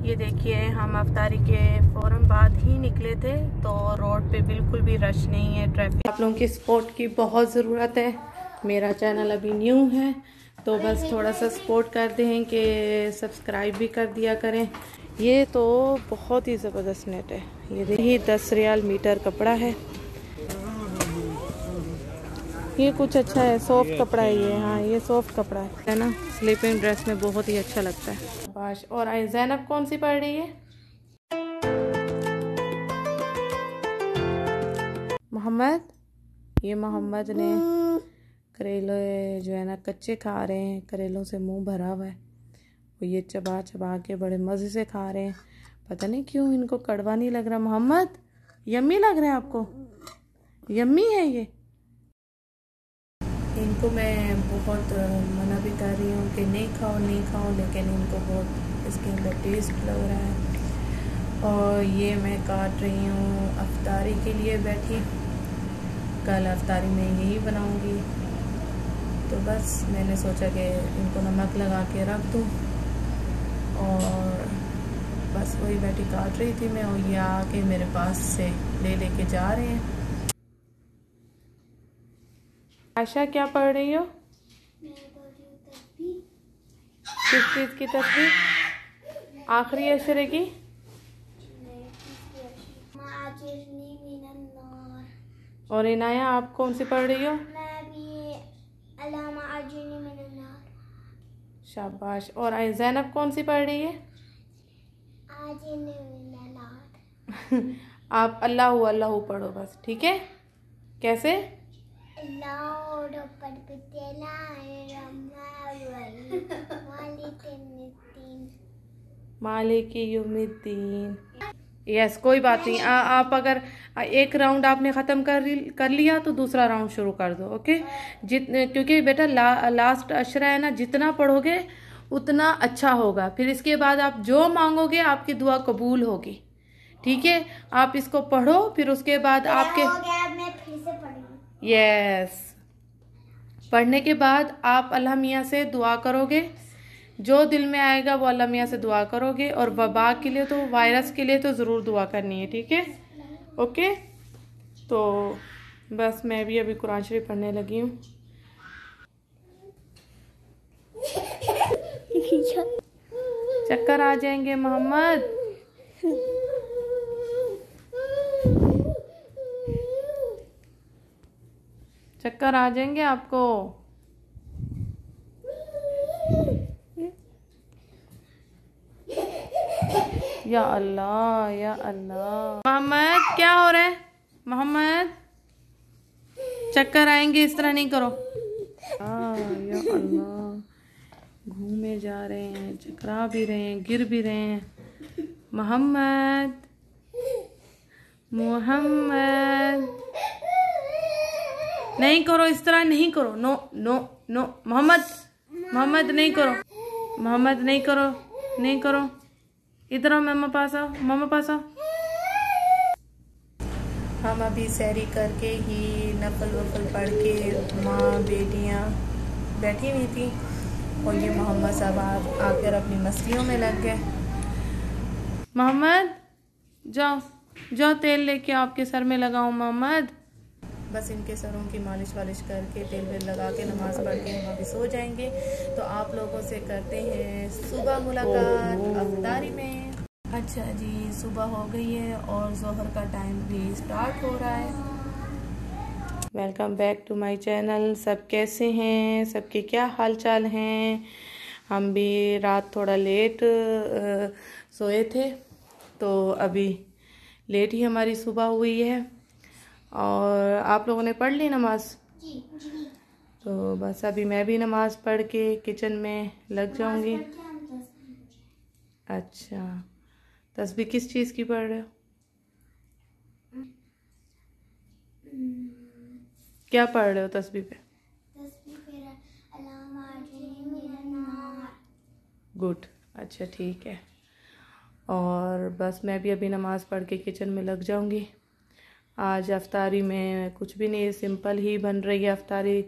ये देखिए, हम अफ्तारी के फ़ौरन बाद ही निकले थे, तो रोड पे बिल्कुल भी रश नहीं है, ट्रैफिक। आप लोगों की सपोर्ट की बहुत ज़रूरत है। मेरा चैनल अभी न्यू है, तो बस थोड़ा सा सपोर्ट कर दें कि सब्सक्राइब भी कर दिया करें। ये तो बहुत ही ज़बरदस्त नेट है। ये देखिए 10 रियाल मीटर कपड़ा है। ये कुछ अच्छा है, सॉफ्ट कपड़ा है ये। हाँ, ये सॉफ्ट कपड़ा है ना, स्लीपिंग ड्रेस में बहुत ही अच्छा लगता है। बाश और ज़ैनब कौन सी पढ़ रही है? मोहम्मद। ये मोहम्मद ने करेले जो है ना कच्चे खा रहे हैं, करेलों से मुंह भरा हुआ है। वो ये चबा चबा के बड़े मज़े से खा रहे हैं। पता नहीं क्यों इनको कड़वा नहीं लग रहा। मोहम्मद, यम्मी लग रहा है आपको? यम्मी है ये। इनको मैं बहुत मना भी कर रही हूँ कि नहीं खाओ नहीं खाओ, लेकिन इनको बहुत इसके अंदर टेस्ट लग रहा है। और ये मैं काट रही हूँ अफ्तारी के लिए बैठी। कल अफ्तारी में यही बनाऊँगी, तो बस मैंने सोचा कि इनको नमक लगा के रख दूँ, और बस वही बैठी काट रही थी मैं, और ये आके मेरे पास से ले लेके जा रहे हैं। आशा क्या पढ़ रही हो? किस चीज़ की तस्वीर? आखिरी अशरे की? और इनाया, आप कौन सी पढ़ रही हो? शाबाश। और ज़ैनब कौन सी पढ़ रही है? आप अल्लाहु अल्लाहु पढ़ो बस, ठीक है? कैसे? मालिक यौमिद्दीन। यस, कोई बात नहीं। आप अगर एक राउंड आपने ख़त्म कर लिया तो दूसरा राउंड शुरू कर दो, ओके? क्योंकि बेटा लास्ट अशरा है ना, जितना पढ़ोगे उतना अच्छा होगा। फिर इसके बाद आप जो मांगोगे आपकी दुआ कबूल होगी, ठीक है? आप इसको पढ़ो, फिर उसके बाद आपके यस, पढ़ने के बाद आप अल्लाह मियाँ से दुआ करोगे, जो दिल में आएगा वो अल्लाह मियाँ से दुआ करोगे। और वबा के लिए तो, वायरस के लिए तो ज़रूर दुआ करनी है, ठीक है? ओके, तो बस मैं भी अभी कुरान शरीफ पढ़ने लगी हूँ। चक्कर आ जाएंगे मोहम्मद। चक्कर आ जाएंगे आपको। या अल्लाह या अल्लाह। मोहम्मद क्या हो रहा है? मोहम्मद, चक्कर आएंगे, इस तरह नहीं करो। या अल्लाह, घूमे जा रहे हैं, चकरा भी रहे हैं, गिर भी रहे हैं। मोहम्मद, मोहम्मद, नहीं करो, इस तरह नहीं करो। No no no Mohammed, Mohammed नहीं करो, मोहम्मद नहीं करो, नहीं करो। इधर आओ, मम्मा पास आओ, मम्मा पास आओ। हम अभी सैरी करके ही नफल वफल पढ़ के माँ बेटियाँ बैठी हुई थी, और ये मोहम्मद साहब आकर अपनी मस्तियों में लग गए। मोहम्मद, जाओ जाओ, तेल लेके आपके सर में लगाओ मोहम्मद। बस इनके सरों की मालिश वालिश करके तेल वेल लगा के नमाज पढ़ के हम अभी सो जाएंगे। तो आप लोगों से करते हैं सुबह मुलाकात अफ्तारी में। अच्छा जी, सुबह हो गई है और ज़ोहर का टाइम भी स्टार्ट हो रहा है। Welcome back to my channel. सब कैसे हैं? सबके क्या हाल चाल हैं? हम भी रात थोड़ा लेट सोए थे, तो अभी लेट ही हमारी सुबह हुई है। और आप लोगों ने पढ़ ली नमाज? जी। तो बस अभी मैं भी नमाज पढ़ के किचन में लग जाऊंगी। अच्छा, तस्बीह किस चीज़ की पढ़ रहे हो? क्या पढ़ रहे हो तस्बीह पे? गुड, अच्छा ठीक है। और बस मैं भी अभी नमाज पढ़ के किचन में लग जाऊंगी। आज अफ्तारी में कुछ भी नहीं, सिंपल ही बन रही है अफ्तारी।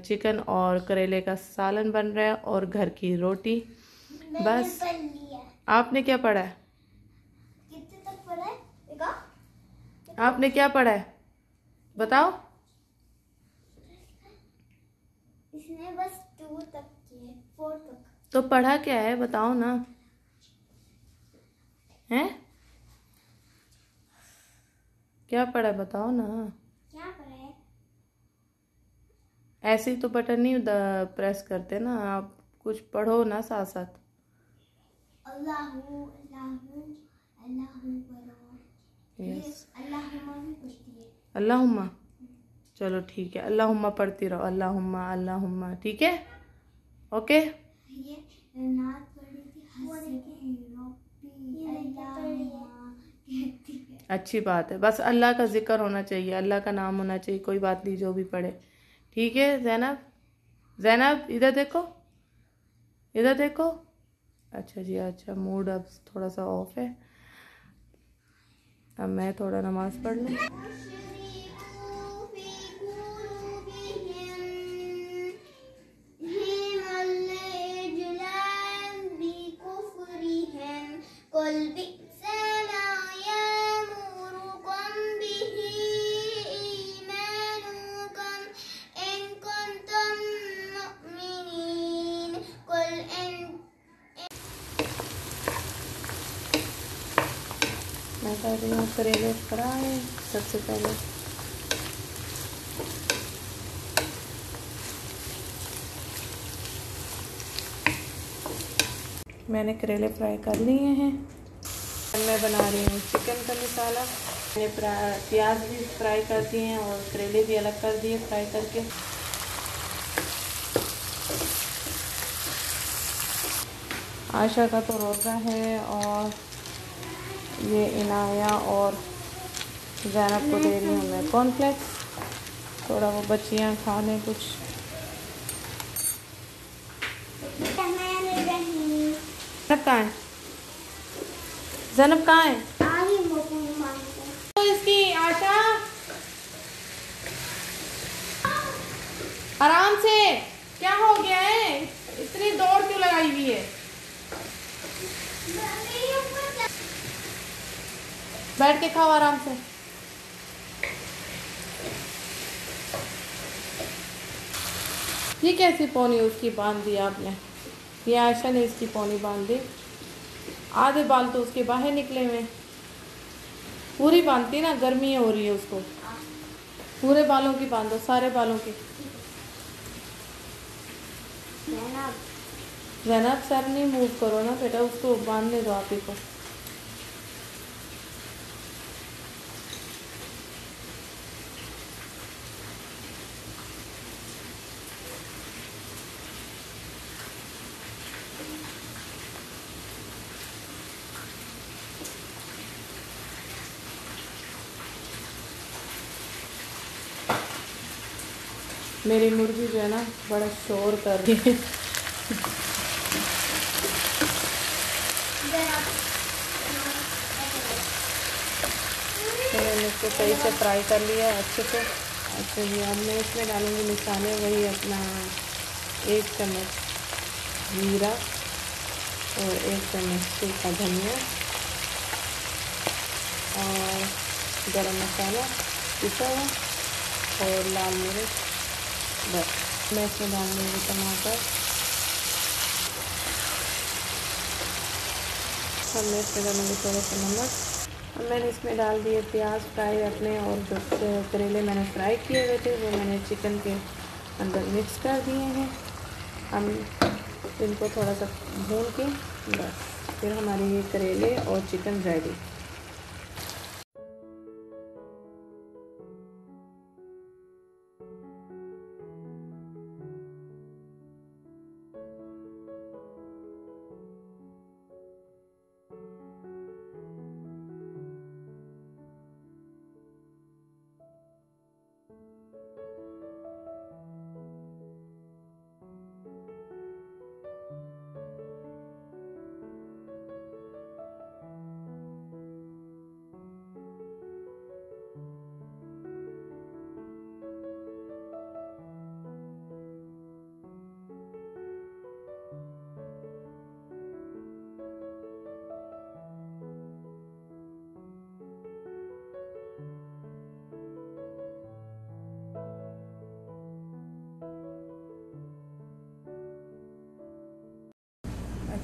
चिकन और करेले का सालन बन रहा है और घर की रोटी। बस आपने क्या पढ़ा है? कितने तक पढ़ा है? देखा? आपने क्या पढ़ा है बताओ? इसने बस 2 तक किए, 4 तक। तो पढ़ा क्या है बताओ ना। हैं? क्या पढ़ा बताओ ना। क्या पढ़ा है? ऐसे ही तो बटन नहीं प्रेस करते ना, आप कुछ पढ़ो ना साथ साथ। अल्लाहू अल्लाहू अल्लाहू पढ़ो। यस, अल्लाहुम्मा भी पढ़ती है। अल्लाहुम्मा। चलो ठीक है, अल्लाहुम्मा पढ़ती रहो, अल्लाहुम्मा अल्लाहुम्मा, ठीक है, ओके। ये नात पढ़ी थी, हस्बी रब्बी अल्लाहुम्मा कहती है। अच्छी बात है, बस अल्लाह का जिक्र होना चाहिए, अल्लाह का नाम होना चाहिए, कोई बात नहीं जो भी पढ़े, ठीक है। ज़ैनब, ज़ैनब इधर देखो, इधर देखो। अच्छा जी, अच्छा मूड अब थोड़ा सा ऑफ है। अब मैं थोड़ा नमाज पढ़ लूँ। मैं कर रही हूँ करेले फ्राई। सबसे पहले मैंने करेले फ्राई कर लिए हैं। मैं बना रही हूँ चिकन का मसाला। मैंने प्याज भी फ्राई कर दिए हैं और करेले भी अलग कर दिए फ्राई करके। आयशा का तो रोज़ा है और ये इनाया और ज़ैनब को दे रही हूँ मैं कॉर्नफ्लेक्स, थोड़ा वो बच्चियाँ खा लें कुछ। ज़ैनब कहाँ है? ज़ैनब कहाँ है? तो इसकी आशा आराम से, क्या हो गया है? इतनी दौड़ क्यों लगाई हुई है? बैठ के खाओ आराम से। ये कैसी पौनी उसकी बांध दी आपने? ये आयशा ने इसकी पौनी बांध दी। आधे बाल तो उसके बाहर निकले हुए। पूरी बांधती ना, गर्मी हो रही है उसको। पूरे बालों की बांधो, सारे बालों की। ज़ैनब सर नहीं मूव करो ना बेटा, उसको बांधने दो आप ही को। मेरी मुर्गी जो है ना बड़ा शोर कर रही है। मैंने इसको सही से फ्राई कर लिया अच्छे से। अच्छा जी, अब मैं इसमें डालूंगी मसाले, वही अपना 1 चम्मच जीरा और 1 चम्मच सूखा धनिया और गरम मसाला पिसा हुआ और लाल मिर्च। बस मैं इसमें डाल दूँगी टमाटर। अब मैं इसमें डालूँगी थोड़ा सा नमक। अब मैंने इसमें डाल दिए प्याज फ्राई अपने, और जो करेले मैंने फ्राई किए हुए थे वो मैंने चिकन के अंदर मिक्स कर दिए हैं। हम इनको थोड़ा सा भून के बस फिर हमारे ये करेले और चिकन रेडी।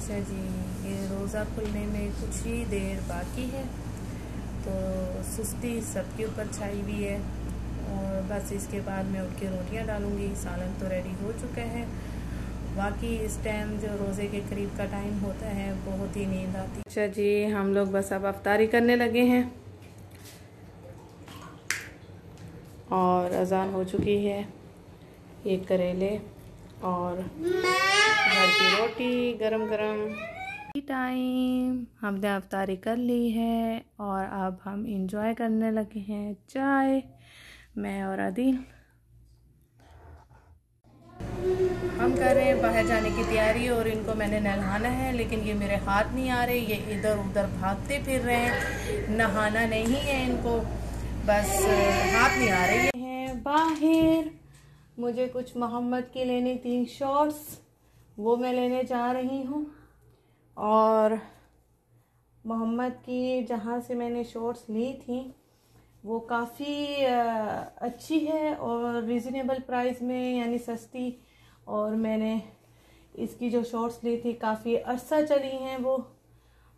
अच्छा जी, ये रोज़ा खुलने में कुछ ही देर बाकी है, तो सुस्ती सबके ऊपर छाई हुई है। और बस इसके बाद मैं उठ के रोटियाँ डालूँगी। सालन तो रेडी हो चुका है। बाकी इस टाइम जो रोज़े के करीब का टाइम होता है बहुत ही नींद आती है। अच्छा जी, हम लोग बस अब अफ्तारी करने लगे हैं और अजान हो चुकी है। ये करेले और घर की रोटी गरम गरम। टाइम हमने अफ्तारी कर ली है और अब हम इंजॉय करने लगे हैं चाय, मैं और आदिल। हम कर रहे हैं बाहर जाने की तैयारी और इनको मैंने नहलाना है, लेकिन ये मेरे हाथ नहीं आ रहे, ये इधर उधर भागते फिर रहे हैं। नहाना नहीं है इनको, बस हाथ नहीं आ रहे हैं। बाहर मुझे कुछ मोहम्मद की लेनी थी शॉर्ट्स, वो मैं लेने जा रही हूँ। और मोहम्मद की जहाँ से मैंने शॉर्ट्स ली थी वो काफ़ी अच्छी है और रिजनेबल प्राइस में, यानी सस्ती। और मैंने इसकी जो शॉर्ट्स ली थी काफ़ी अरसा चली हैं वो,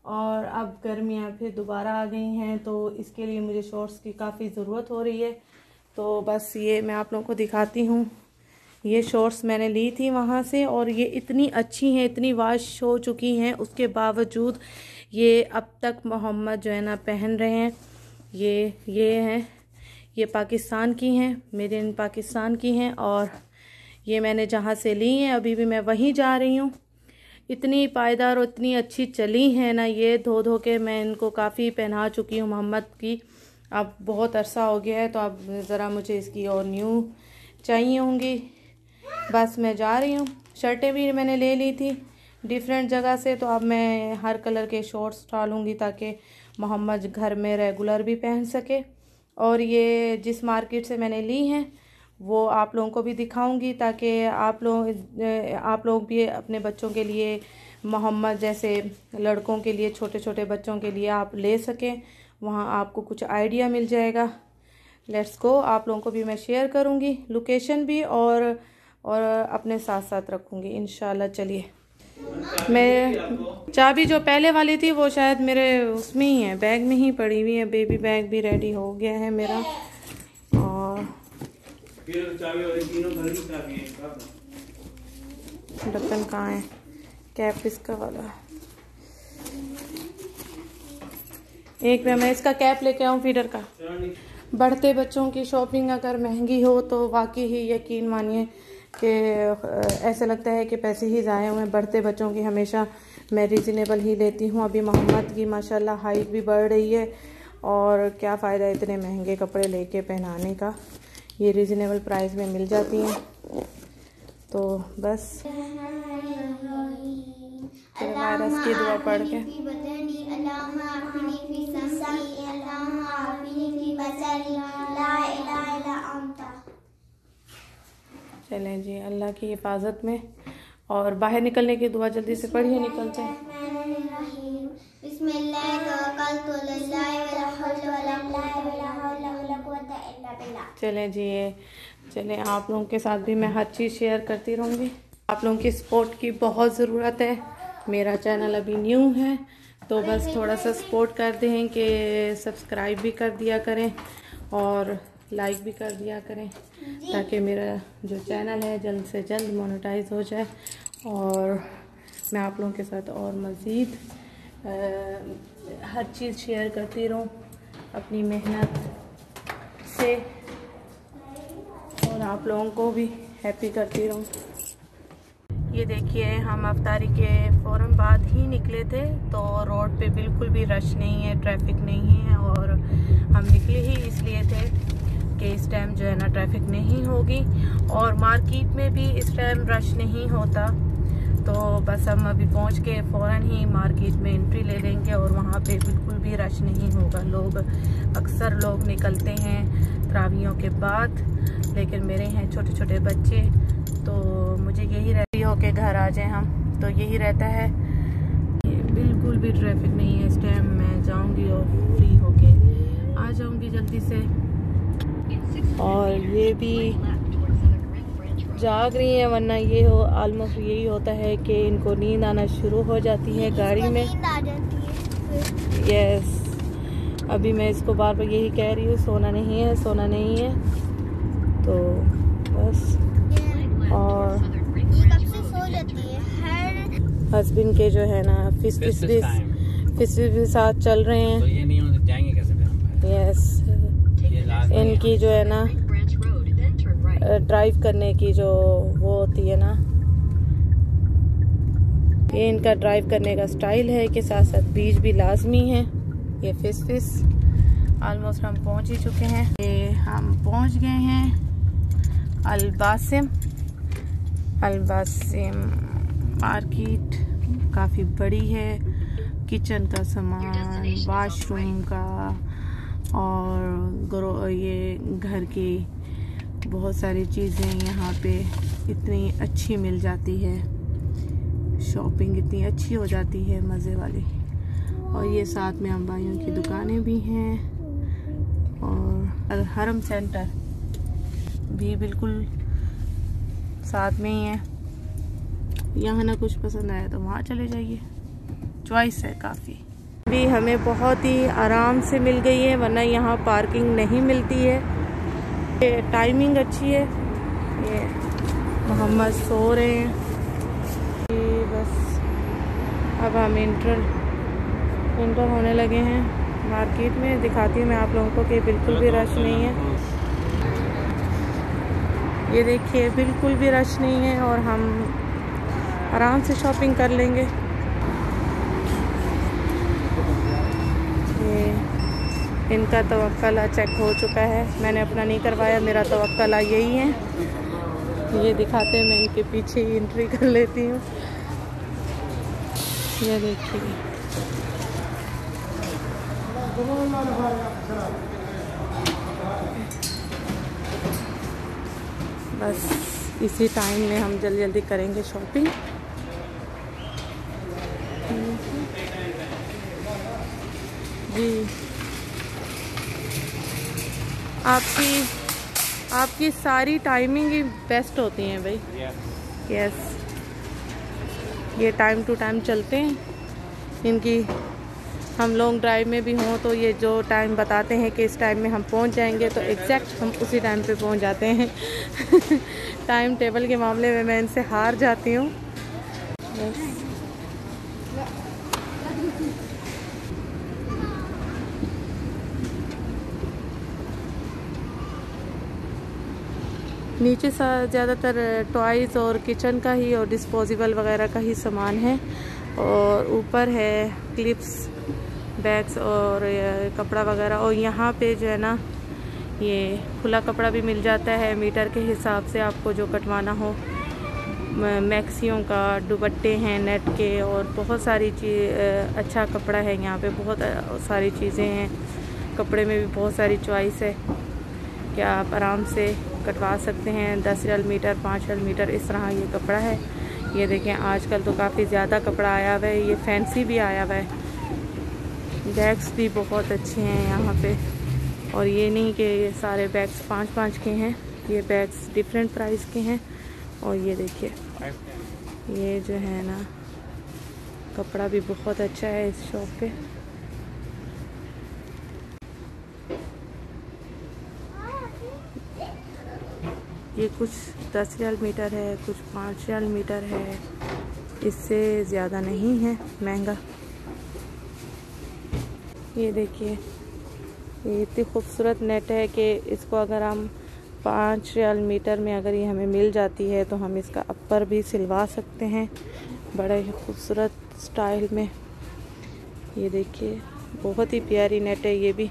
और अब गर्मियाँ फिर दोबारा आ गई हैं, तो इसके लिए मुझे शॉर्ट्स की काफ़ी ज़रूरत हो रही है। तो बस ये मैं आप लोगों को दिखाती हूँ। ये शॉर्ट्स मैंने ली थी वहाँ से और ये इतनी अच्छी हैं, इतनी वॉश हो चुकी हैं, उसके बावजूद ये अब तक मोहम्मद जो है ना पहन रहे हैं। ये हैं, ये पाकिस्तान की हैं, मेड इन पाकिस्तान की हैं। और ये मैंने जहाँ से ली हैं अभी भी मैं वहीं जा रही हूँ। इतनी पायदार और इतनी अच्छी चली हैं ना, ये धो धो के मैं इनको काफ़ी पहना चुकी हूँ मोहम्मद की। अब बहुत अरसा हो गया है, तो अब ज़रा मुझे इसकी और न्यू चाहिए होंगी। बस मैं जा रही हूँ। शर्टें भी मैंने ले ली थी डिफरेंट जगह से, तो अब मैं हर कलर के शॉर्ट्स डालूँगी ताकि मोहम्मद घर में रेगुलर भी पहन सके। और ये जिस मार्केट से मैंने ली हैं वो आप लोगों को भी दिखाऊंगी, ताकि आप लोग भी अपने बच्चों के लिए, मोहम्मद जैसे लड़कों के लिए, छोटे छोटे बच्चों के लिए आप ले सकें। वहाँ आपको कुछ आइडिया मिल जाएगा। Let's go. आप लोगों को भी मैं शेयर करूँगी लोकेशन भी, और अपने साथ साथ रखूँगी इंशाल्लाह। चलिए, मैं चाबी जो पहले वाली थी वो शायद मेरे उसमें ही है, बैग में ही पड़ी हुई है। बेबी बैग भी रेडी हो गया है मेरा। और ढक्कन कहाँ है? कैप इसका वाला। एक मिनट, मैं इसका कैप लेके आऊँ फीडर का। बढ़ते बच्चों की शॉपिंग अगर महंगी हो तो वाकई ही यकीन मानिए कि ऐसा लगता है कि पैसे ही ज़ाया हुए हैं। बढ़ते बच्चों की हमेशा मैं रिजनेबल ही लेती हूँ। अभी मोहम्मद की माशाल्लाह हाइट भी बढ़ रही है, और क्या फ़ायदा इतने महंगे कपड़े लेके पहनाने का, ये रिजनेबल प्राइस में मिल जाती हैं। तो बस वायरस की दुआ पढ़ के चलें जी, अल्लाह की हिफाजत में। और बाहर निकलने की दुआ जल्दी से पढ़िए, निकलते हैं। चलें जी, चलें, आप लोगों के साथ भी मैं हर चीज़ शेयर करती रहूँगी। आप लोगों की सपोर्ट की बहुत ज़रूरत है। मेरा चैनल अभी न्यू है, तो बस थोड़ा सा सपोर्ट कर दें कि सब्सक्राइब भी कर दिया करें और लाइक भी कर दिया करें, ताकि मेरा जो चैनल है जल्द से जल्द मोनेटाइज हो जाए और मैं आप लोगों के साथ और मज़ीद हर चीज़ शेयर करती रहूँ अपनी मेहनत से, और आप लोगों को भी हैप्पी करती रहूँ। ये देखिए, हम अफ्तारी के फ़ौरन बाद ही निकले थे, तो रोड पे बिल्कुल भी रश नहीं है, ट्रैफिक नहीं है। और हम निकले ही इसलिए थे कि इस टाइम जो है ना ट्रैफिक नहीं होगी, और मार्केट में भी इस टाइम रश नहीं होता। तो बस हम अभी पहुंच के फ़ौरन ही मार्केट में एंट्री ले लेंगे, और वहाँ पे बिल्कुल भी रश नहीं होगा। अक्सर लोग निकलते हैं तरावियों के बाद, लेकिन मेरे हैं छोटे छोटे बच्चे, तो मुझे यही रहती हो के घर आ जाए हम, तो यही रहता है। बिल्कुल भी ट्रैफिक नहीं है इस टाइम। मैं जाऊंगी और फ्री होके आ जाऊंगी जल्दी से। और ये भी जाग रही हैं, वरना ये हो ऑलमोस्ट यही होता है कि इनको नींद आना शुरू हो जाती है गाड़ी में। नींद आ जाती है। यस, अभी मैं इसको बार बार यही कह रही हूँ, सोना नहीं है, सोना नहीं है, तो बस। और ये कब से सो जाती है? हर हस्बैंड के जो है ना फिश भी साथ चल रहे हैं। तो ये नहीं हो जाएंगे कैसे फिर हम? यस, इनकी जो है ना ड्राइव करने की जो वो होती है ना, ये इनका ड्राइव करने का स्टाइल है कि साथ साथ बीच भी लाजमी है। ये फिश ऑलमोस्ट हम पहुंच ही चुके हैं। ये हम पहुंच गए हैं अलबासिम मार्केट। काफ़ी बड़ी है, किचन का सामान, वॉशरूम का और ये घर की बहुत सारी चीज़ें यहाँ पे इतनी अच्छी मिल जाती है। शॉपिंग इतनी अच्छी हो जाती है, मज़े वाली। और ये साथ में अंबाइयों की दुकानें भी हैं और हरम सेंटर भी बिल्कुल साथ में ही है। यहाँ ना कुछ पसंद आया तो वहाँ चले जाइए, चॉइस है काफ़ी। भी हमें बहुत ही आराम से मिल गई है, वरना यहाँ पार्किंग नहीं मिलती है। ये टाइमिंग अच्छी है। ये मोहम्मद सो रहे हैं। ये बस अब हम इंटर होने लगे हैं मार्केट में। दिखाती हूँ मैं आप लोगों को कि बिल्कुल भी रश नहीं है। ये देखिए, बिल्कुल भी रश नहीं है और हम आराम से शॉपिंग कर लेंगे। इनका तवक्कला चेक हो चुका है, मैंने अपना नहीं करवाया, मेरा तवक्कला यही है। ये दिखाते हैं, मैं इनके पीछे ही एंट्री कर लेती हूँ। ये देखिए, बस इसी टाइम में हम जल्दी जल्दी करेंगे शॉपिंग। जी, आपकी सारी टाइमिंग ही बेस्ट होती हैं भाई। यस, ये टाइम टू टाइम चलते हैं इनकी। हम लॉन्ग ड्राइव में भी हों तो ये जो टाइम बताते हैं कि इस टाइम में हम पहुंच जाएंगे, तो एग्जैक्ट हम उसी टाइम पे पहुंच जाते हैं। टाइम टेबल के मामले में मैं इनसे हार जाती हूँ। नीचे ज़्यादातर टॉयज़ और किचन का ही और डिस्पोजेबल वगैरह का ही सामान है, और ऊपर है क्लिप्स, बैग्स और कपड़ा वगैरह। और यहाँ पे जो है ना, ये खुला कपड़ा भी मिल जाता है मीटर के हिसाब से, आपको जो कटवाना हो। मैक्सियों का दुपट्टे हैं नेट के, और बहुत सारी अच्छा कपड़ा है यहाँ पे, बहुत सारी चीज़ें हैं। कपड़े में भी बहुत सारी चॉइस है कि आप आराम से कटवा सकते हैं। 10 रियाल मीटर, 5 रियाल मीटर, इस तरह ये कपड़ा है। ये देखें, आजकल तो काफ़ी ज़्यादा कपड़ा आया हुआ है, ये फैंसी भी आया हुआ है। बैग्स भी बहुत अच्छे हैं यहाँ पे, और ये नहीं कि ये सारे बैग्स 5-5 के हैं, ये बैग्स डिफरेंट प्राइस के हैं। और ये देखिए, ये जो है ना, कपड़ा भी बहुत अच्छा है इस शॉप पे। ये कुछ 10 रियाल मीटर है, कुछ 5 रियाल मीटर है, इससे ज़्यादा नहीं है महंगा। ये देखिए, ये इतनी खूबसूरत नेट है कि इसको अगर हम 5 रियाल मीटर में अगर ये हमें मिल जाती है, तो हम इसका अपर भी सिलवा सकते हैं बड़े ही खूबसूरत स्टाइल में। ये देखिए, बहुत ही प्यारी नेट है ये भी।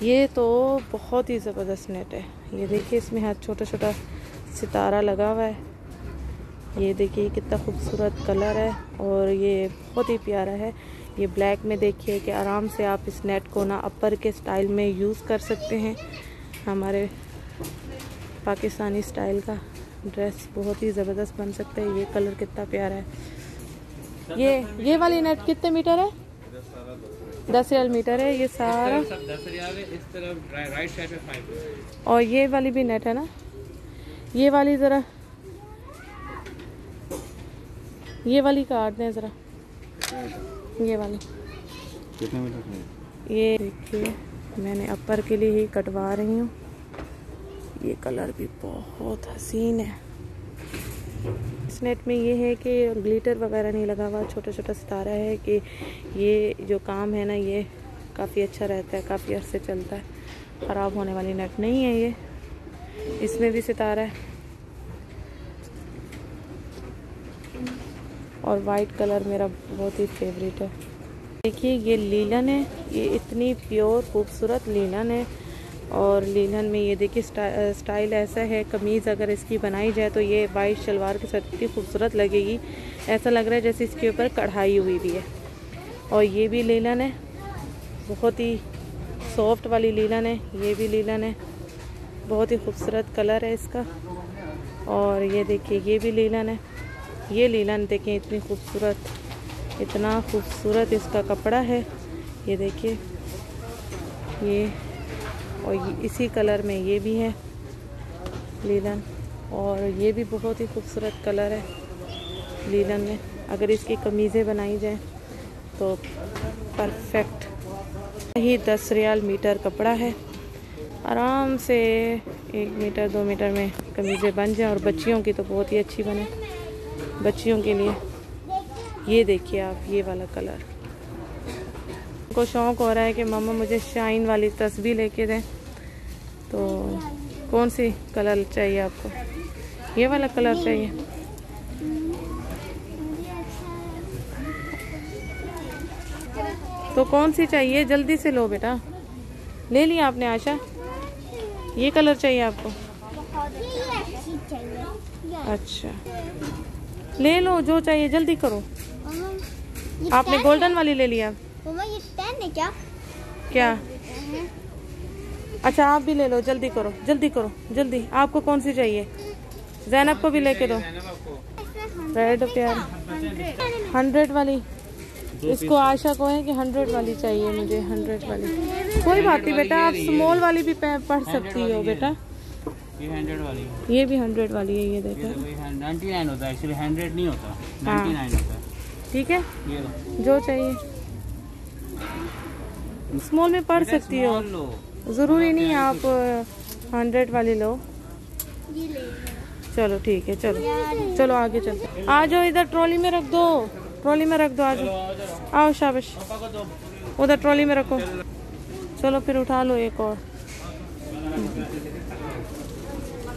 ये तो बहुत ही ज़बरदस्त नेट है। ये देखिए, इसमें हाथ छोटा छोटा सितारा लगा हुआ है। ये देखिए कितना खूबसूरत कलर है, और ये बहुत ही प्यारा है। ये ब्लैक में देखिए कि आराम से आप इस नेट को ना अपर के स्टाइल में यूज़ कर सकते हैं। हमारे पाकिस्तानी स्टाइल का ड्रेस बहुत ही ज़बरदस्त बन सकता है। ये कलर कितना प्यारा है। ये वाली नेट कितने मीटर है? 10 रियाल मीटर है ये सारा। 10 रियाल है, इस तरफ राइट साइड पे 5। और ये वाली भी नेट है ना, ये वाली ज़रा ये वाली काट दें ज़रा, ये वाली। कितने मीटर है? ये देखिए मैंने अपर के लिए ही कटवा रही हूँ। ये कलर भी बहुत हसीन है। इस नेट में ये है कि ग्लिटर वगैरह नहीं लगा हुआ, छोटा छोटा सितारा है कि ये जो काम है ना ये काफ़ी अच्छा रहता है, काफ़ी अर्से चलता है, ख़राब होने वाली नेट नहीं है ये। इसमें भी सितारा है और वाइट कलर मेरा बहुत ही फेवरेट है। देखिए ये लीलन है, ये इतनी प्योर खूबसूरत लीलन है। और लीलन में ये देखिए स्टाइल ऐसा है, कमीज़ अगर इसकी बनाई जाए तो ये वाइट शलवार के साथ इतनी खूबसूरत लगेगी, ऐसा लग रहा है जैसे इसके ऊपर कढ़ाई हुई भी है। और ये भी लीलन है, बहुत ही सॉफ्ट वाली लीलन है, ये भी लीलन है, बहुत ही खूबसूरत कलर है इसका। और ये देखिए ये भी लीलन है, ये लीलन देखें इतनी खूबसूरत, इतना खूबसूरत इसका कपड़ा है। ये देखिए ये, और ये इसी कलर में ये भी है लीलन, और ये भी बहुत ही खूबसूरत कलर है लीलन में। अगर इसकी कमीज़ें बनाई जाएं तो परफेक्ट। ही 10 रियाल मीटर कपड़ा है, आराम से 1 मीटर 2 मीटर में कमीज़ें बन जाएं। और बच्चियों की तो बहुत ही अच्छी बने, बच्चियों के लिए। ये देखिए आप ये वाला कलर, उनको शौक़ हो रहा है कि मम्मा मुझे शाइन वाली तस्बीह लेके दें। तो कौन सी कलर चाहिए आपको? ये वाला कलर चाहिए? तो कौन सी चाहिए? जल्दी से लो बेटा। ले लिया आपने आशा? ये कलर चाहिए आपको? अच्छा ले लो जो चाहिए, जल्दी करो। आपने गोल्डन वाली ले लिया? मम्मा ये पेन है क्या? क्या? अच्छा आप भी ले लो, जल्दी करो जल्दी करो जल्दी। आपको कौन सी चाहिए? ज़ैनब को भी लेके दो। रेड प्यार 100 वाली, इसको आशा को है कि 100 वाली चाहिए मुझे, 100 वाली। कोई बात नहीं बेटा, आप स्मॉल वाली भी पढ़ सकती हो बेटा। ये 100 वाली, ये भी 100 वाली है। ये देखो 99 होता है एक्चुअली, 100 नहीं होता, 99 होता है। ठीक है, ये लो जो चाहिए स्मॉल में पढ़ सकती हो, ज़रूरी नहीं आप 100 वाली लो। चलो ठीक है, चलो चलो आगे चलते। आ जाओ इधर, ट्रॉली में रख दो, ट्रॉली में रख दो, आ जाओ। आओ शाबाश, उधर ट्रॉली में रखो। चलो फिर उठा लो एक और।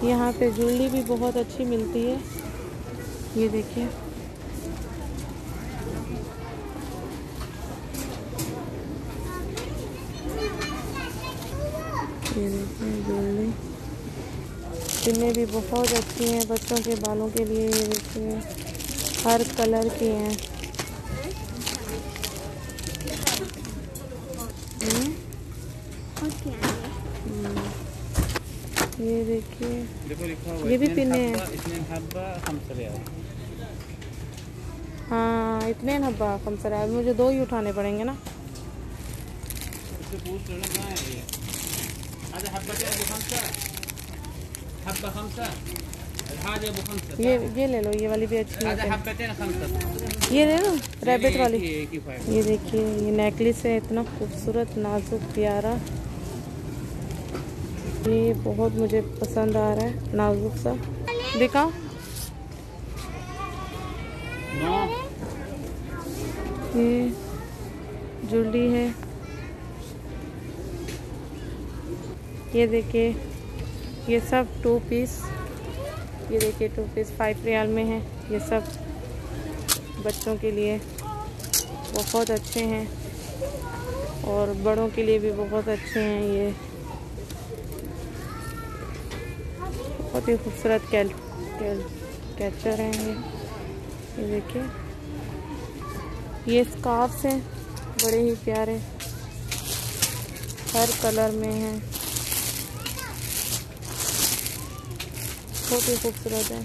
यहाँ पे ज्वेलरी भी बहुत अच्छी मिलती है। ये देखिए ये देखिए ज्वेलरी, पिन्ने भी बहुत अच्छी हैं बच्चों के बालों के लिए। ये देखिए हर कलर की हैं। ये देखिए ये भी पिन्ने हैं। हाँ इतने हब्बा कम से कम मुझे 2 ही उठाने पड़ेंगे ना। ये ले लो, ये वाली भी अच्छी है। ये ले लो रैबिट वाली। ये देखिए ये नेकलेस है, इतना खूबसूरत नाजुक प्यारा, ये बहुत मुझे पसंद आ रहा है, नाजुक सा। दिखाओ। ये ज्वेलरी है, ये देखिए ये सब 2 पीस। ये देखिए 2 पीस 5 रियाल में है। ये सब बच्चों के लिए बहुत अच्छे हैं और बड़ों के लिए भी बहुत अच्छे हैं। ये बहुत ही खूबसूरत कैचर हैं ये देखिए। ये स्कार्फ्स हैं, बड़े ही प्यारे, हर कलर में हैं, बहुत ही खूबसूरत है।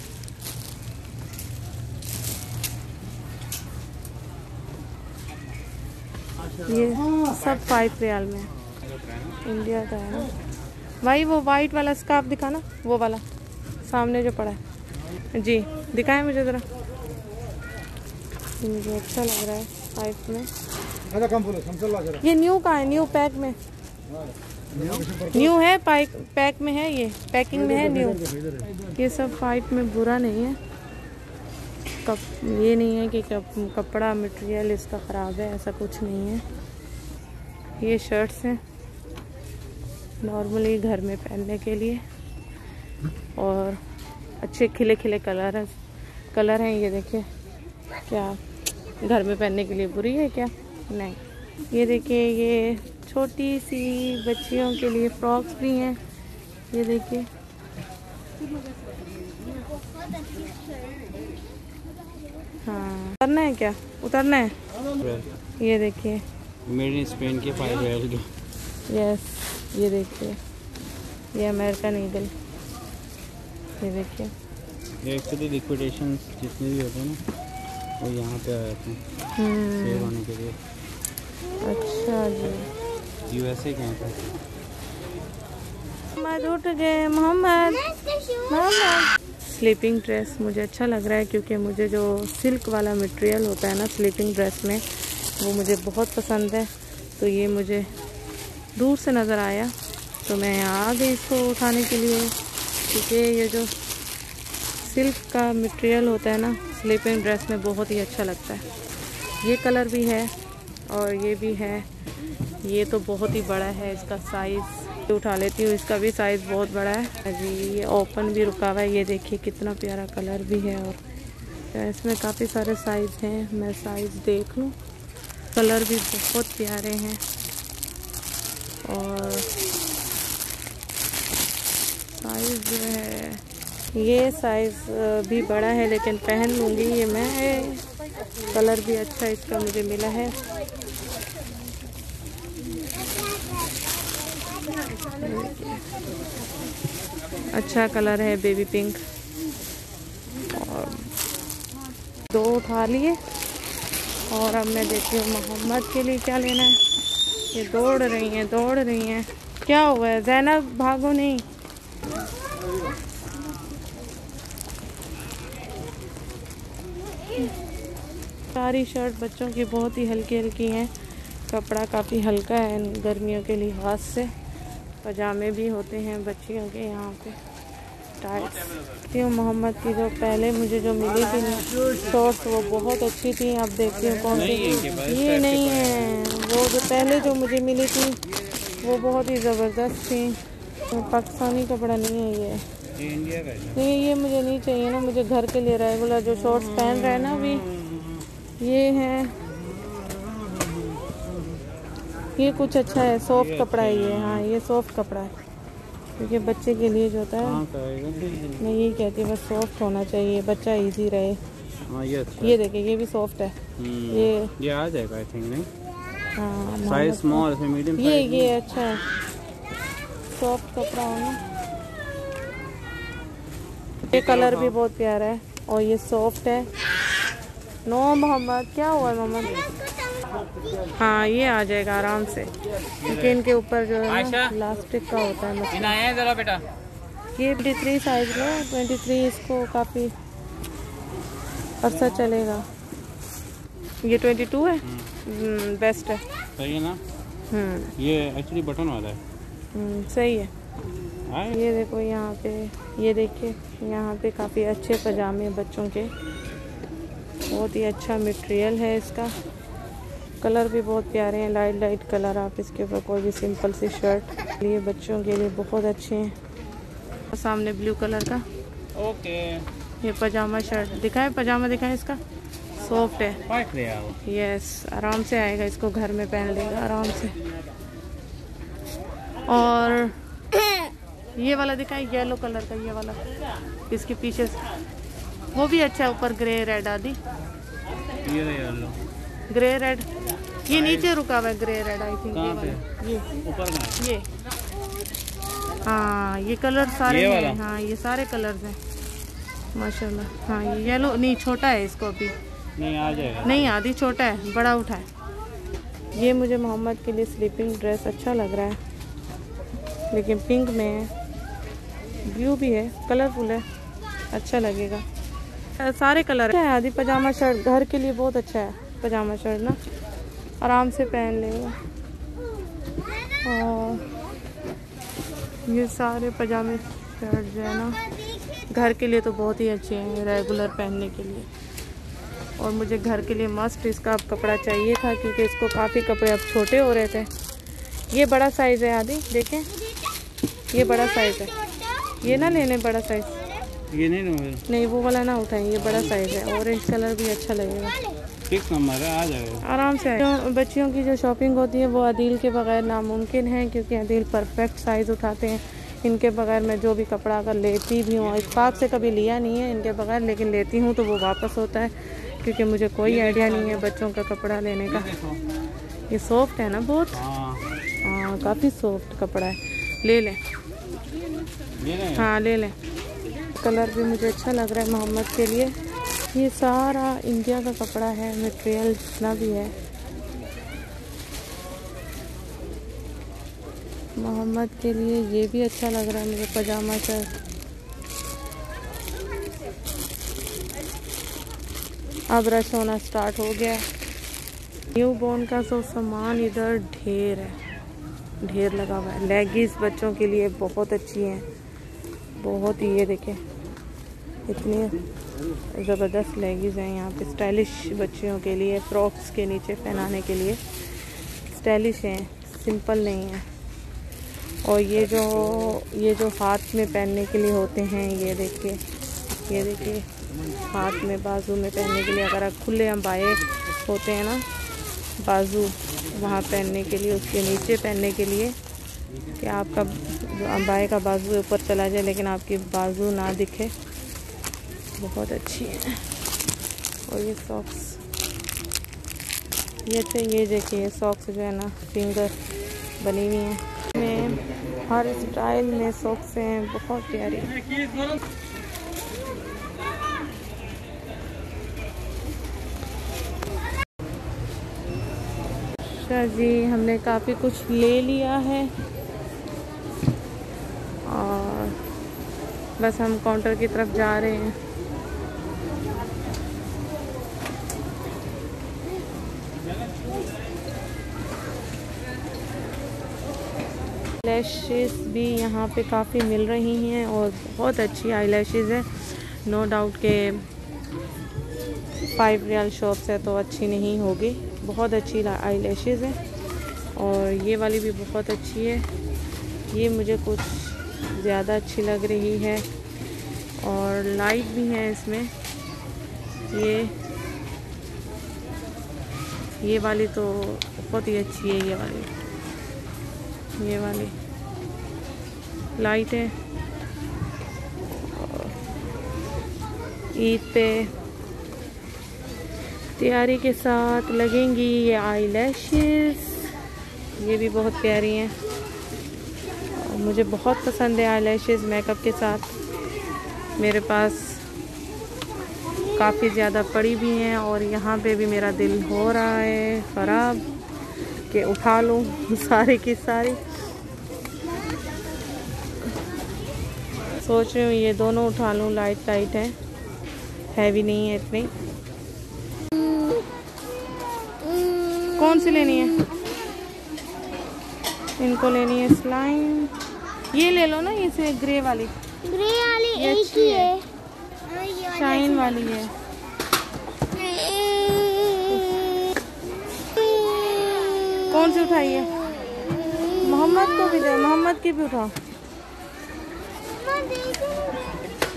ये सब 5 रियाल में है, इंडिया का है ना भाई। वो वाइट वाला स्कार्फ दिखाना, वो वाला सामने जो पड़ा है जी, दिखाएं मुझे ज़रा। ये मुझे अच्छा लग रहा है 5 में। ये न्यू का है, न्यू पैक में, न्यू है, पैक में है, ये पैकिंग में है न्यू। ये सब 5 में बुरा नहीं है। ये नहीं है कि कपड़ा मटेरियल इसका ख़राब है, ऐसा कुछ नहीं है। ये शर्ट्स हैं नॉर्मली घर में पहनने के लिए, और अच्छे खिले खिले कलर हैं। ये देखिए, क्या घर में पहनने के लिए बुरी है क्या? नहीं। ये देखिए, ये छोटी सी बच्चियों के लिए फ्रॉक्स भी हैं। ये देखिए, हाँ उतरना है क्या? उतरना है। ये देखिए, मेड इन स्पेन के 5 रियल के। यस, ये देखिए, ये अमेरिकन ईगल। ये देखिए, ये एक्चुअली लिक्विडेशन जितने भी होते हैं ना, वो यहाँ पे आ जाते हैं सेल होने के लिए। अच्छा जी। यूएसए के हैं। मोहम्मद उठ गए, मोहम्मद। स्लीपिंग ड्रेस मुझे अच्छा लग रहा है, क्योंकि मुझे जो सिल्क वाला मटेरियल होता है ना स्लीपिंग ड्रेस में, वो मुझे बहुत पसंद है। तो ये मुझे दूर से नज़र आया तो मैं यहाँ आ गई इसको उठाने के लिए, क्योंकि ये जो सिल्क का मटेरियल होता है ना स्लीपिंग ड्रेस में बहुत ही अच्छा लगता है। ये कलर भी है और ये भी है। ये तो बहुत ही बड़ा है, इसका साइज़ उठा लेती हूँ, इसका भी साइज़ बहुत बड़ा है जी। ये ओपन भी रुका हुआ है। ये देखिए कितना प्यारा कलर भी है, और इसमें काफ़ी सारे साइज़ हैं। मैं साइज़ देख लूँ। कलर भी बहुत प्यारे हैं, और साइज़ जो है, ये साइज़ भी बड़ा है, लेकिन पहन लूँगी ये मैं। कलर भी अच्छा इसका मुझे मिला है। अच्छा कलर है, बेबी पिंक। और 2 उठा लिए, और अब मैं देखती हूँ मोहम्मद के लिए क्या लेना है। ये दौड़ रही हैं। क्या हुआ है ज़ैनब? भागो नहीं। सारी शर्ट बच्चों की बहुत ही हल्की हल्की हैं। कपड़ा काफ़ी हल्का है गर्मियों के लिहाज से। पजामे भी होते हैं बच्चियों के यहाँ पे टाइट। मोहम्मद की जो पहले मुझे जो मिली थी शॉर्ट्स, वो बहुत अच्छी थी। अब देखती हूँ कौन सी। ये नहीं है, वो जो पहले जो मुझे मिली थी वो बहुत ही ज़बरदस्त थी। पाकिस्तानी कपड़ा नहीं है ये इंडिया का है। नहीं, ये मुझे नहीं चाहिए ना। मुझे घर के लिए रेगुलर जो शॉर्ट्स पहन रहे हैं ना अभी, ये है। ये कुछ अच्छा है, सॉफ्ट कपड़ा है ये। हाँ, ये सॉफ्ट कपड़ा है, क्योंकि बच्चे के लिए जो होता है, मैं यही कहती हूँ बस सॉफ्ट होना चाहिए, बच्चा इजी रहे। ये देखिए, ये भी सॉफ्ट है। ये आ जाएगा आई थिंक। नहीं, हाँ, साइज स्मॉल है, मीडियम। ये अच्छा है, सॉफ्ट कपड़ा हो ना। ये कलर भी बहुत प्यारा है, और ये सॉफ्ट है। नो मोहम्मद, क्या हुआ मोहम्मद? हाँ, ये आ जाएगा आराम से, क्योंकि इनके ऊपर जो है ना प्लास्टिक का होता है। जरा बेटा, ये 23 साइज लो, 23 इसको काफ़ी अर्सा चलेगा। ये 22 है, बेस्ट है। सही है ना? ये एक्चुअली बटन वाला है। सही है। ये देखो यहाँ पे, ये देखिए यहाँ पे काफ़ी अच्छे पजामे बच्चों के, बहुत ही अच्छा मटेरियल है इसका। कलर भी बहुत प्यारे हैं, लाइट लाइट कलर। आप इसके ऊपर कोई भी सिंपल सी शर्ट लिए बच्चों के लिए बहुत अच्छे हैं। सामने ब्लू कलर का ओके, ये पजामा शर्ट दिखाए, पजामा दिखाए इसका, सॉफ्ट है। यस, आराम से आएगा, इसको घर में पहन लेगा आराम से। और ये वाला दिखाए, येलो कलर का, ये वाला इसके पीछे वो भी अच्छा है। ऊपर ग्रे रेड आदि, ग्रे रेड, ये नीचे रुका हुआ है ग्रे रेड आई थिंक। ये ऊपर ये हाँ, ये कलर सारे हैं। हाँ, ये सारे कलर्स हैं माशाल्लाह। हाँ, ये येलो नहीं, छोटा है, इसको अभी नहीं आ जाएगा। नहीं, आधी छोटा है, बड़ा उठा है। ये मुझे मोहम्मद के लिए स्लीपिंग ड्रेस अच्छा लग रहा है, लेकिन पिंक में है, ब्लू भी है, कलरफुल है, अच्छा लगेगा। सारे कलर है। आदि पजामा शर्ट घर के लिए बहुत अच्छा है। पजामा शर्ट ना आराम से पहन लेगा। और ये सारे पजामे शर्ट जो है ना घर के लिए तो बहुत ही अच्छे हैं रेगुलर पहनने के लिए। और मुझे घर के लिए मस्त इसका कपड़ा चाहिए था क्योंकि इसको काफ़ी कपड़े अब छोटे हो रहे थे। ये बड़ा साइज़ है आदि, देखें ये बड़ा साइज़ है। ये ना लेने बड़ा साइज़, ये नहीं वो वाला ना उठाएं, ये बड़ा साइज़ है। ऑरेंज कलर भी अच्छा लगेगा। फिक्स नंबर है, आ जाएगा आराम से। बच्चियों की जो शॉपिंग होती है वो अदील के बगैर नामुमकिन है क्योंकि अदील परफेक्ट साइज़ उठाते हैं। इनके बगैर मैं जो भी कपड़ा अगर लेती भी हूँ, इत्तेफाक से कभी लिया नहीं है इनके बगैर, लेकिन लेती हूँ तो वो वापस होता है क्योंकि मुझे कोई आइडिया नहीं है बच्चों का कपड़ा लेने का। ये सॉफ्ट है ना बहुत, हाँ काफ़ी सॉफ्ट कपड़ा है। ले लें, हाँ ले लें। कलर भी मुझे अच्छा लग रहा है मोहम्मद के लिए। ये सारा इंडिया का कपड़ा है, मटेरियल जितना भी है। मोहम्मद के लिए ये भी अच्छा लग रहा है मुझे पजामा शर्ट। अब रश होना स्टार्ट हो गया। न्यू बॉर्न का तो सामान इधर ढेर है, ढेर लगा हुआ है। लेगिंग्स बच्चों के लिए बहुत अच्छी हैं, बहुत ही। ये देखें इतनी ज़बरदस्त लेगिंग्स हैं यहाँ पे, स्टाइलिश बच्चियों के लिए, फ्रॉक्स के नीचे पहनाने के लिए स्टाइलिश हैं, सिंपल नहीं है। और ये जो हाथ में पहनने के लिए होते हैं, ये देखिए, ये देखिए हाथ में बाजू में पहनने के लिए, अगर आप खुले अम्बाए होते हैं ना बाजू, वहाँ पहनने के लिए, उसके नीचे पहनने के लिए कि आपका जो अम्बाए का बाजू ऊपर चला जाए लेकिन आपकी बाजू ना दिखे, बहुत अच्छी है। और ये सॉक्स, ये देखिए सॉक्स जो है ना फिंगर बनी हुई हैं, में हर स्टाइल में सॉक्स हैं, बहुत प्यारी। अच्छा जी, हमने काफ़ी कुछ ले लिया है और बस हम काउंटर की तरफ जा रहे हैं। आईलैशेस भी यहाँ पे काफ़ी मिल रही हैं और बहुत अच्छी आईलैशेस है। नो डाउट के 5 रियाल शॉप से तो अच्छी नहीं होगी, बहुत अच्छी आईलैशेस है। और ये वाली भी बहुत अच्छी है, ये मुझे कुछ ज़्यादा अच्छी लग रही है और लाइट भी है इसमें। ये वाली तो बहुत ही अच्छी है, ये वाली लाइट है। ईद पे तैयारी के साथ लगेंगी ये आईलैशेस, ये भी बहुत प्यारी हैं। मुझे बहुत पसंद है आईलैशेस मेकअप के साथ। मेरे पास काफ़ी ज़्यादा पड़ी भी हैं और यहाँ पे भी मेरा दिल हो रहा है ख़राब कि उठा लूँ सारी की सारी। सोच रही हूँ ये दोनों उठा लूँ, लाइट है, हैवी नहीं है इतनी। कौन सी लेनी है? इनको लेनी है स्लाइम। ये ले लो ना, ये ग्रे वाली एक ही है, शाइन वाली है। कौन सी उठाई है? मोहम्मद को भी दे, मोहम्मद की भी उठाओ,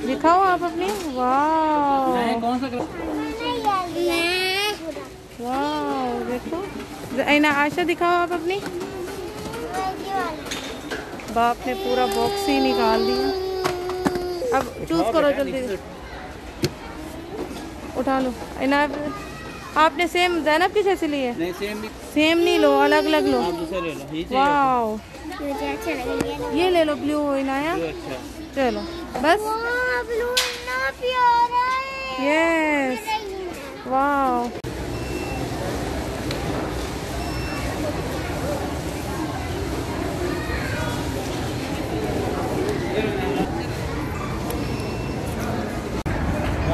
दिखाओ आप अपनी। वाह वाह, देखो ऐना आयशा दिखाओ आप अपनी। बाप ने पूरा बॉक्स ही निकाल दिया। अब चूज करो जल्दी, उठा लो। ऐना आपने सेम ज़ैनब की जैसी ली है? नहीं सेम नहीं लो, अलग अलग लो। वाह मुझे अच्छा लगा। ये ले लो ब्लू इनाया। चलो बस, ब्लू इतना प्यारा है। यस वाह।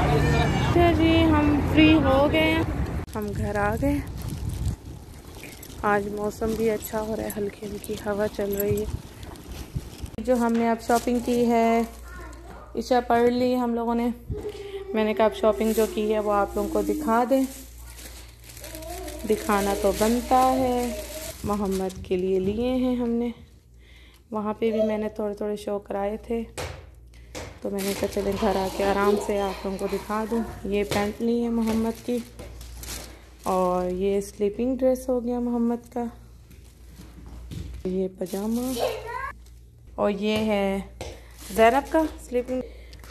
अच्छा जी, हम फ्री हो गए, हम घर आ गए। आज मौसम भी अच्छा हो रहा है, हल्की हल्की हवा चल रही है। जो हमने अब शॉपिंग की है, इशा पढ़ ली हम लोगों ने। मैंने कहा अब शॉपिंग जो की है वो आप लोगों को दिखा दें, दिखाना तो बनता है। मोहम्मद के लिए लिए हैं हमने, वहाँ पे भी मैंने थोड़े थोड़े शो कराए थे, तो मैंने कहा चले घर आके आराम से आप लोगों को दिखा दूँ। ये पैंट ली है मोहम्मद की, और ये स्लीपिंग ड्रेस हो गया मोहम्मद का, ये पजामा, और ये है ज़ैनब का स्लीपिंग।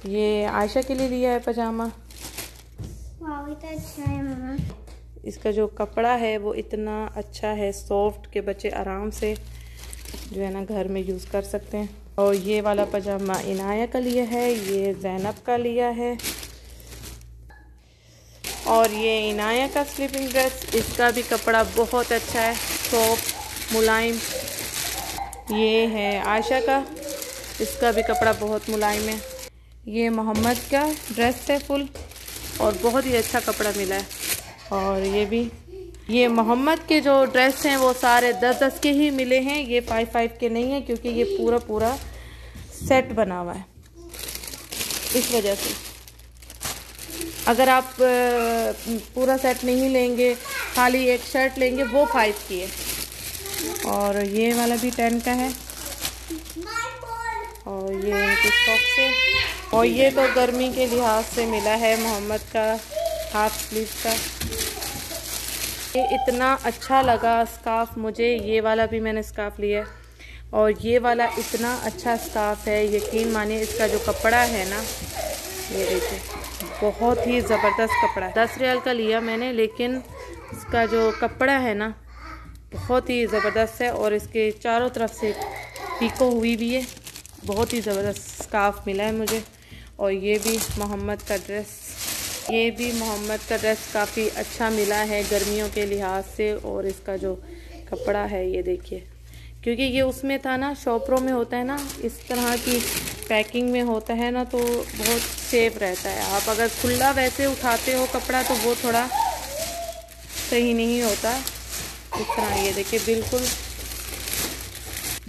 ये आयशा के लिए लिया है पजामा। वाह, तो अच्छा है मामा। इसका जो कपड़ा है वो इतना अच्छा है, सॉफ्ट, के बच्चे आराम से जो है ना घर में यूज़ कर सकते हैं। और ये वाला पजामा इनाया का लिया है, ये ज़ैनब का लिया है। और ये इनाया का स्लीपिंग ड्रेस, इसका भी कपड़ा बहुत अच्छा है, सॉफ्ट मुलायम। ये है आयशा का, इसका भी कपड़ा बहुत मुलायम है। ये मोहम्मद का ड्रेस है फुल, और बहुत ही अच्छा कपड़ा मिला है। और ये मोहम्मद के जो ड्रेस हैं वो सारे 10-10 के ही मिले हैं, ये 5-5 के नहीं है, क्योंकि ये पूरा सेट बना हुआ है। इस वजह से अगर आप पूरा सेट नहीं लेंगे, खाली एक शर्ट लेंगे, वो 5 की है। और ये वाला भी 10 का है, और ये इनकी सॉक्स है। और ये तो गर्मी के लिहाज से मिला है मोहम्मद का हाफ स्लीव का। ये इतना अच्छा लगा स्कार्फ मुझे, ये वाला भी मैंने स्कार्फ लिया है, और ये वाला इतना अच्छा स्कार्फ है, यकीन मानिए। इसका जो कपड़ा है ना, ये देखिए, बहुत ही ज़बरदस्त कपड़ा है। 10 रियाल का लिया मैंने, लेकिन इसका जो कपड़ा है ना बहुत ही ज़बरदस्त है, और इसके चारों तरफ से पीको हुई भी है। बहुत ही ज़बरदस्त स्कार्फ मिला है मुझे। और ये भी मोहम्मद का ड्रेस, ये भी मोहम्मद का ड्रेस काफ़ी अच्छा मिला है गर्मियों के लिहाज से। और इसका जो कपड़ा है ये देखिए, क्योंकि ये उसमें था ना, शॉपरों में होता है ना, इस तरह की पैकिंग में होता है ना, तो बहुत सेफ रहता है। आप अगर खुला वैसे उठाते हो कपड़ा तो वो थोड़ा सही नहीं होता। इस तरह ये देखिए बिल्कुल।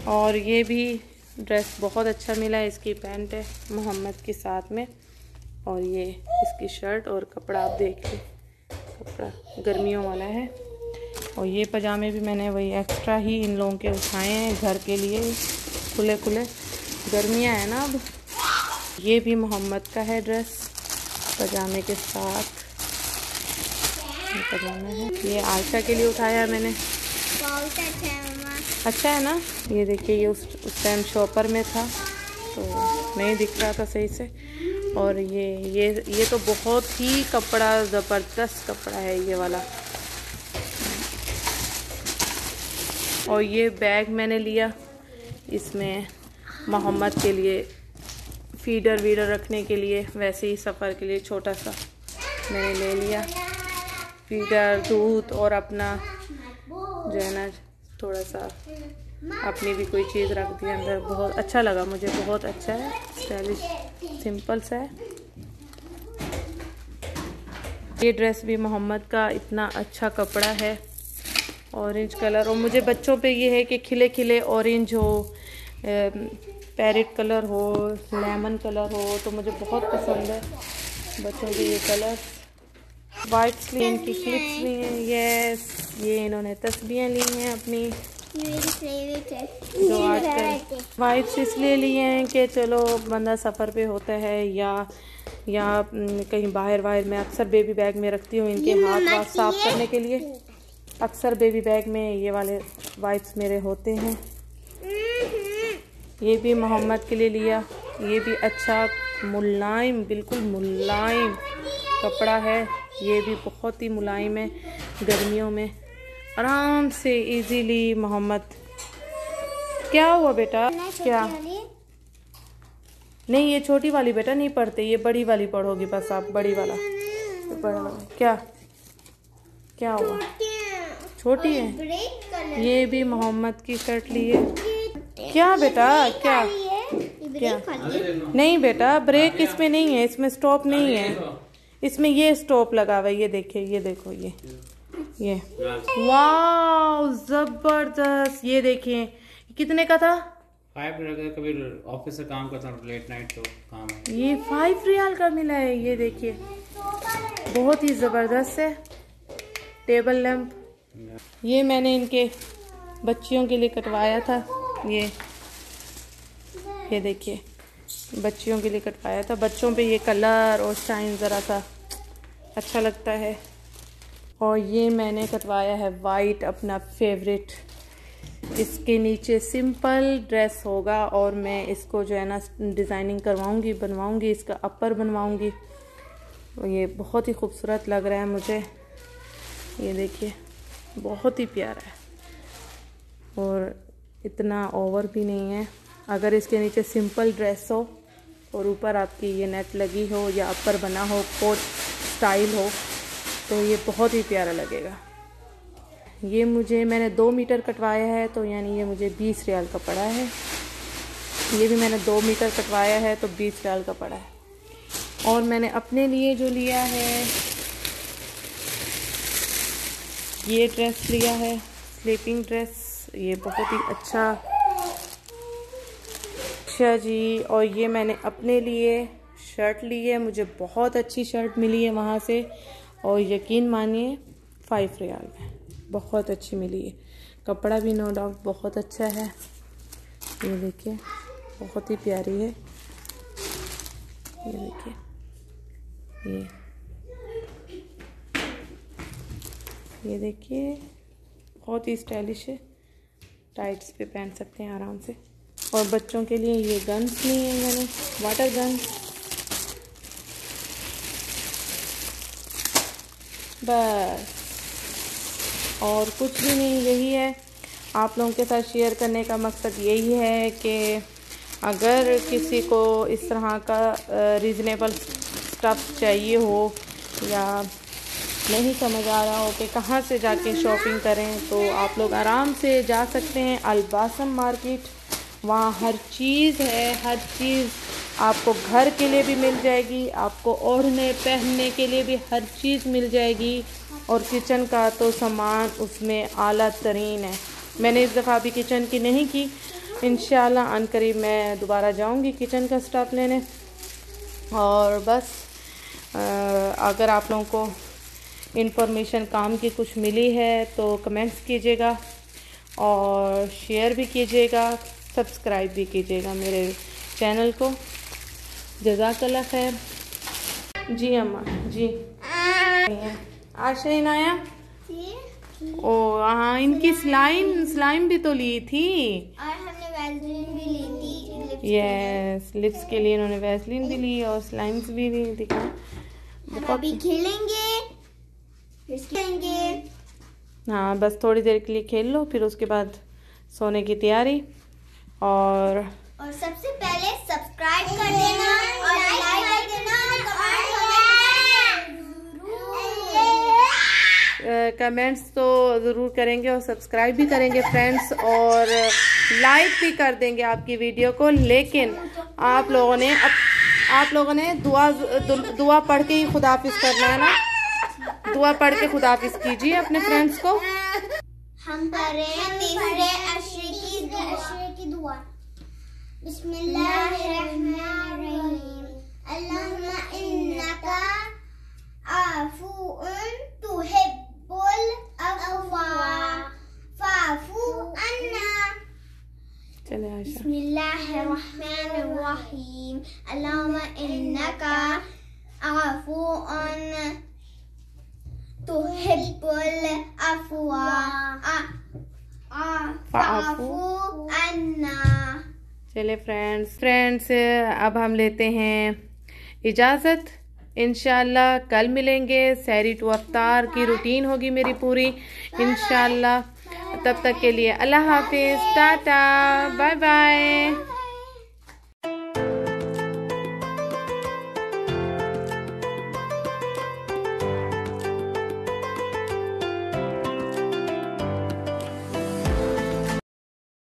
और ये भी ड्रेस बहुत अच्छा मिला है, इसकी पैंट है मोहम्मद के साथ में, और ये इसकी शर्ट, और कपड़ा आप देखिए, कपड़ा गर्मियों वाला है। और ये पजामे भी मैंने वही एक्स्ट्रा ही इन लोगों के उठाए हैं घर के लिए, खुले खुले, गर्मियाँ हैं ना अब। ये भी मोहम्मद का है ड्रेस पजामे के साथ, ये पजामा है। ये आयशा के लिए उठाया है मैंने, बहुत अच्छा है मामा। अच्छा है ना। ये देखिए, ये उस टाइम शॉपर में था तो नहीं दिख रहा था सही से। और ये तो बहुत ही कपड़ा, ज़बरदस्त कपड़ा है ये वाला। और ये बैग मैंने लिया, इसमें मोहम्मद के लिए फीडर वीडर रखने के लिए, वैसे ही सफ़र के लिए छोटा सा मैंने ले लिया। फीडर, दूध, और अपना जो है ना थोड़ा सा अपनी भी कोई चीज़ रख दी अंदर। बहुत अच्छा लगा मुझे, बहुत अच्छा है, स्टाइलिश, सिंपल सा है। ये ड्रेस भी मोहम्मद का इतना अच्छा कपड़ा है, ऑरेंज कलर। और मुझे बच्चों पे ये है कि खिले खिले ऑरेंज हो, पैरेट कलर हो, लेमन कलर हो, तो मुझे बहुत पसंद है बच्चों के ये कलर। वाइट स्लीव, इनकी क्लिप्स भी हैं। यस, ये इन्होंने तस्बीहें ली हैं अपनी, जो आजकल वाइट्स इसलिए लिए हैं कि चलो बंदा सफ़र पे होता है या कहीं बाहर में, अक्सर बेबी बैग में रखती हूँ इनके हाथ साफ करने के लिए। अक्सर बेबी बैग में ये वाले वाइप्स मेरे होते हैं। ये भी मोहम्मद के लिए लिया, ये भी अच्छा मुलायम, बिल्कुल मुलायम कपड़ा है। ये भी बहुत ही मुलायम है, गर्मियों में आराम से इजीली मोहम्मद। क्या हुआ बेटा? क्या? नहीं, ये छोटी वाली बेटा नहीं पढ़ते, ये बड़ी वाली पढ़ोगी बस आप, बड़ी वाला, बड़ा वाला। क्या हुआ? छोटी है। ये भी मोहम्मद की शर्ट ली है। क्या बेटा? क्या? नहीं बेटा, ब्रेक इसमें नहीं है, इसमें स्टॉप नहीं है। इसमें ये स्टॉप लगा हुआ है, ये देखिए, ये देखो, ये वाह जबरदस्त। ये देखिए कितने का था? 5 रियाल का। कभी ऑफिस से काम करता हूँ लेट नाइट तो काम है। ये 5 रियाल का मिला है। ये देखिए बहुत ही जबरदस्त है टेबल लैंप। ये मैंने इनके बच्चियों के लिए कटवाया था। ये देखिए बच्चियों के लिए कटवाया था। बच्चों पे ये कलर और शाइन ज़रा सा अच्छा लगता है। और ये मैंने कटवाया है वाइट, अपना फेवरेट। इसके नीचे सिंपल ड्रेस होगा और मैं इसको जो है ना डिज़ाइनिंग करवाऊंगी, बनवाऊंगी, इसका अपर बनवाऊंगी। ये बहुत ही खूबसूरत लग रहा है मुझे। ये देखिए बहुत ही प्यारा है और इतना ओवर भी नहीं है। अगर इसके नीचे सिंपल ड्रेस हो और ऊपर आपकी ये नेट लगी हो या अपर बना हो, कोट स्टाइल हो, तो ये बहुत ही प्यारा लगेगा। ये मैंने 2 मीटर कटवाया है, तो यानी ये मुझे 20 रियाल का पड़ा है। ये भी मैंने 2 मीटर कटवाया है तो 20 रियाल का पड़ा है। और मैंने अपने लिए जो लिया है, ये ड्रेस लिया है, स्लीपिंग ड्रेस। ये बहुत ही अच्छा जी। और ये मैंने अपने लिए शर्ट ली है, मुझे बहुत अच्छी शर्ट मिली है वहाँ से, और यकीन मानिए 5 रियाल में बहुत अच्छी मिली है। कपड़ा भी नो डाउट बहुत अच्छा है। ये देखिए बहुत ही प्यारी है। ये देखिए ये देखिए बहुत ही स्टाइलिश है। टाइट्स पे पहन सकते हैं आराम से। और बच्चों के लिए ये गन्स लिए हैं मैंने, वाटर गन। बस और कुछ भी नहीं, यही है। आप लोगों के साथ शेयर करने का मकसद यही है कि अगर किसी को इस तरह का रीज़नेबल स्टफ़ चाहिए हो या नहीं समझ आ रहा हो कि कहाँ से जाके शॉपिंग करें, तो आप लोग आराम से जा सकते हैं अल-बासम मार्केट। वहाँ हर चीज़ है, हर चीज़ आपको घर के लिए भी मिल जाएगी, आपको ओढ़ने पहनने के लिए भी हर चीज़ मिल जाएगी। और किचन का तो सामान उसमें आला तरीन है। मैंने इस दफ़ा अभी किचन की नहीं की, इंशाल्लाह अनकरीब मैं दोबारा जाऊंगी किचन का स्टफ़ लेने। और बस अगर आप लोगों को इन्फॉर्मेशन काम की कुछ मिली है तो कमेंट्स कीजिएगा और शेयर भी कीजिएगा, सब्सक्राइब भी कीजिएगा मेरे चैनल को। जज़ाकल्लाह खैर। जी अम्मा जी। आशा आया। ओ हाँ, इनकी स्लाइम भी तो ली थी और हमने वैसलीन भी ली थी। यस, लिप्स के लिए इन्होंने वैसलीन भी ली और स्लाइम्स भी ली। दिखा हम अभी खेलेंगे, फिर खेलेंगे। हाँ बस थोड़ी देर के लिए खेल लो, फिर उसके बाद सोने की तैयारी। और सबसे पहले सब्सक्राइब कर देना और लाइक कर देना, कमेंट्स तो ज़रूर करेंगे और सब्सक्राइब भी करेंगे फ्रेंड्स, और लाइक भी कर देंगे आपकी वीडियो को। लेकिन आप लोगों ने दुआ पढ़ के ही खुदाफिज करना है ना। दुआ पढ़ के खुदाफिज कीजिए अपने फ्रेंड्स को। हम करें तीसरे अशरे की दुआ। बिस्मिल्लाहिर्रहमानिर्रहीम। अल्लाहुम्मा इन्नका अफ़ूउन तुहिब्बुल अफ़्वा फ़अफ़ू अन्ना। चले आशा। बिस्मिल्लाहिर्रहमानिर्रहीम। अल्लाहुम्मा इन्नका अफ़ूउन तुहिब्बुल अफ़्वा फ़अफ़ू अन्ना। चले फ्रेंड्स अब हम लेते हैं इजाज़त। इंशाल्लाह कल मिलेंगे। सहरी टू अफ्तार की रूटीन होगी मेरी पूरी इंशाल्लाह। तब तक के लिए अल्लाह हाफिज़, टाटा, बाय बाय।